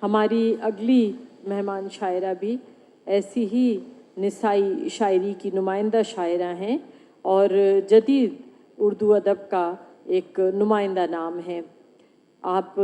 ہماری اگلی مہمان شاعرہ بھی ایسی ہی نسائی شاعری کی نمائندہ شاعرہ ہیں اور جدید اردو ادب کا ایک نمائندہ نام ہے۔ آپ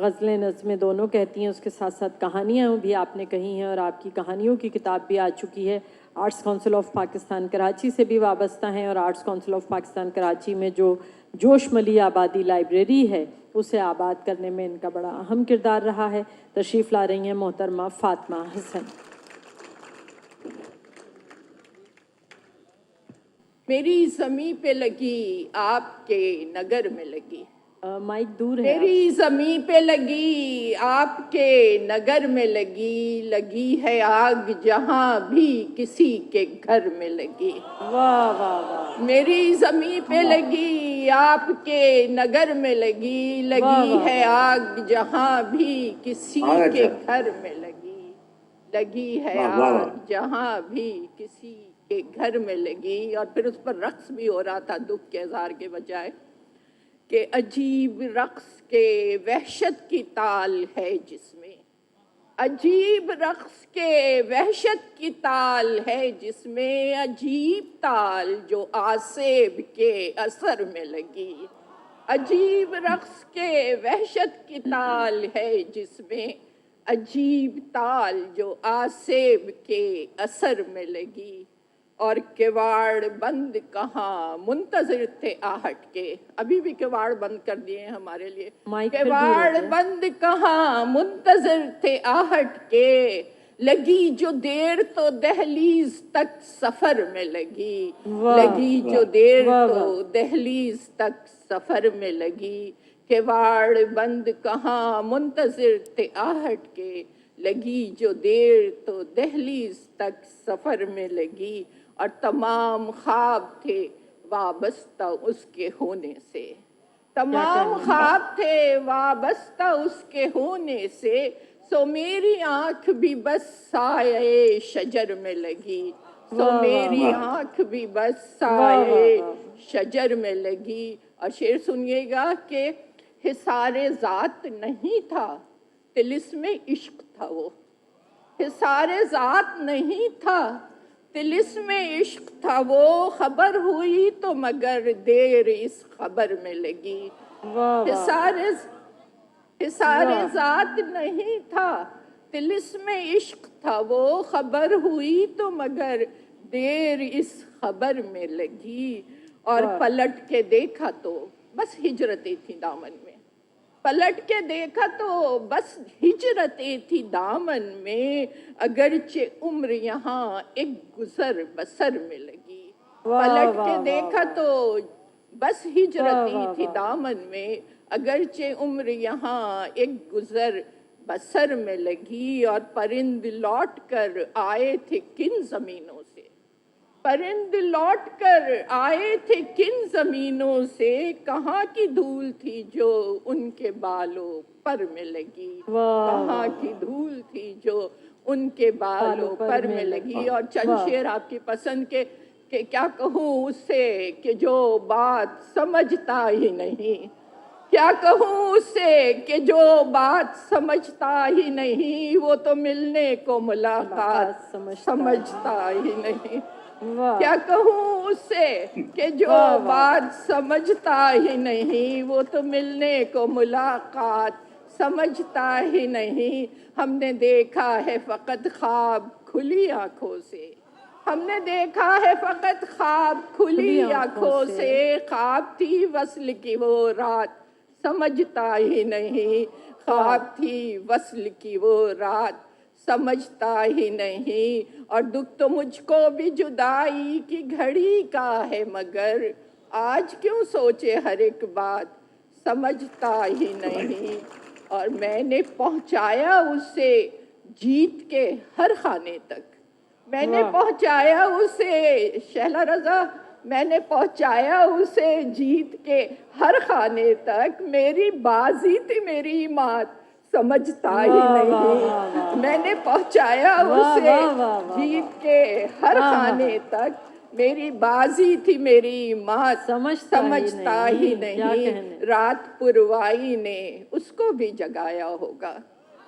غزلیں نظمیں دونوں کہتی ہیں، اس کے ساتھ ساتھ کہانیاں بھی آپ نے کہی ہیں اور آپ کی کہانیوں کی کتاب بھی آ چکی ہے۔ Arts council of Pakistan Karachi سے بھی وابستہ ہیں اور arts council of Pakistan Karachi میں جو جوش ملی آبادی لائبریری ہے اسے آباد کرنے میں ان کا بڑا اہم کردار رہا ہے۔ تشریف لا رہی ہیں محترمہ فاطمہ حسن۔ میری زمیں پہ لگی آپ کے نگر میں لگی، مائک دور ہے۔ میری زمیں پہ لگی آپ کے نگر میں لگی، لگی ہے آگ جہاں بھی کسی کے گھر میں لگی۔ واہ واہ واہ، میری زمیں پہ لگی آپ کے نگر میں لگی، لگی ہے آگ جہاں بھی کسی کے گھر میں لگی، لگی ہے آگ جہاں بھی کسی کے گھر میں لگی۔ اور پھر اس پر رقص بھی ہو رہا تھا دکھ کے اظہار کے بجائے کہ عجیب رقص کے وحشت کی تال ہے جس میں، عجیب رقص کے وحشت کی تال ہے جس میں، عجیب تال جو آسیب کے اثر میں لگی، عجیب رقص کے وحشت کی تال ہے جس میں، عجیب تال جو آسیب کے اثر میں لگی۔ اور کواڑ بند کہاں منتظر تھے آہٹ کے، ابھی بھی کواڑ بند کر دیے ہیں ہمارے لیے، کواڑ بند کہاں منتظر تھے آہٹ کے، لگی جو دیر تو دہلیز تک سفر میں لگی، لگی جو دیر تو دہلیز تک سفر میں لگی، کواڑ بند کہاں منتظر تھے آہٹ کے، لگی جو دیر تو دہلیز تک سفر میں لگی۔ اور تمام خواب تھے وابستہ اس کے ہونے سے، تمام خواب تھے وابستہ اس کے ہونے سے، سو میری آنکھ بھی بس سایہ شجر میں لگی، سو میری آنکھ بھی بس سایہ شجر میں لگی۔ اور شعر سنیے گا کہ حصار ذات نہیں تھا طلسم عشق تھا وہ، حصار ذات نہیں تھا طلسم عشق تھا وہ، خبر ہوئی تو مگر دیر اس خبر میں لگی، حصار ذات نہیں تھا طلسم عشق تھا وہ، خبر ہوئی تو مگر دیر اس خبر میں لگی۔ اور پلٹ کے دیکھا تو بس ہجرتیں تھی دامن میں، پلٹ کے دیکھا تو بس ہجرتیں تھی دامن میں، اگرچہ عمر یہاں ایک گزر بسر میں لگی، پلٹ کے دیکھا تو بس ہجرتیں تھی دامن میں، اگرچہ عمر یہاں ایک گزر بسر میں لگی۔ اور پرند لوٹ کر آئے تھے کن زمینوں سے، پرند لوٹ کر آئے تھے کن زمینوں سے، کہاں کی دھول تھی جو ان کے بالوں پر میں لگی، کہاں کی دھول تھی جو ان کے بالوں پر میں لگی۔ اور چند شعر آپ کی پسند کے کہ کیا کہوں اس سے کہ جو بات سمجھتا ہی نہیں، کیا کہوں اس سے کہ جو بات سمجھتا ہی نہیں، وہ تو ملنے کو ملاقات سمجھتا ہی نہیں، کیا کہوں اس سے کہ جو بات سمجھتا ہی نہیں، وہ تو ملنے کو ملاقات سمجھتا ہی نہیں۔ ہم نے دیکھا ہے فقط خواب کھلی آنکھوں سے، ہم نے دیکھا ہے فقط خواب کھلی آنکھوں سے، خواب تھی وصل کی وہ رات سمجھتا ہی نہیں، خواب تھی وصل کی وہ رات سمجھتا ہی نہیں۔ اور دکھ تو مجھ کو بھی جدائی کی گھڑی کا ہے، مگر آج کیوں سوچے ہر ایک بات سمجھتا ہی نہیں۔ اور میں نے پہنچایا اسے جیت کے ہر خانے تک، میں نے پہنچایا اسے شہلا رضا، میں نے پہنچایا اسے جیت کے ہر خانے تک، میری بازی تھی میری مات سمجھتا ہی نہیں، میں نے پہنچایا اسے جیت کے ہر خانے تک، میری بازی تھی میری مات سمجھتا ہی نہیں۔ رات پروائی نے اس کو بھی جگایا ہوگا،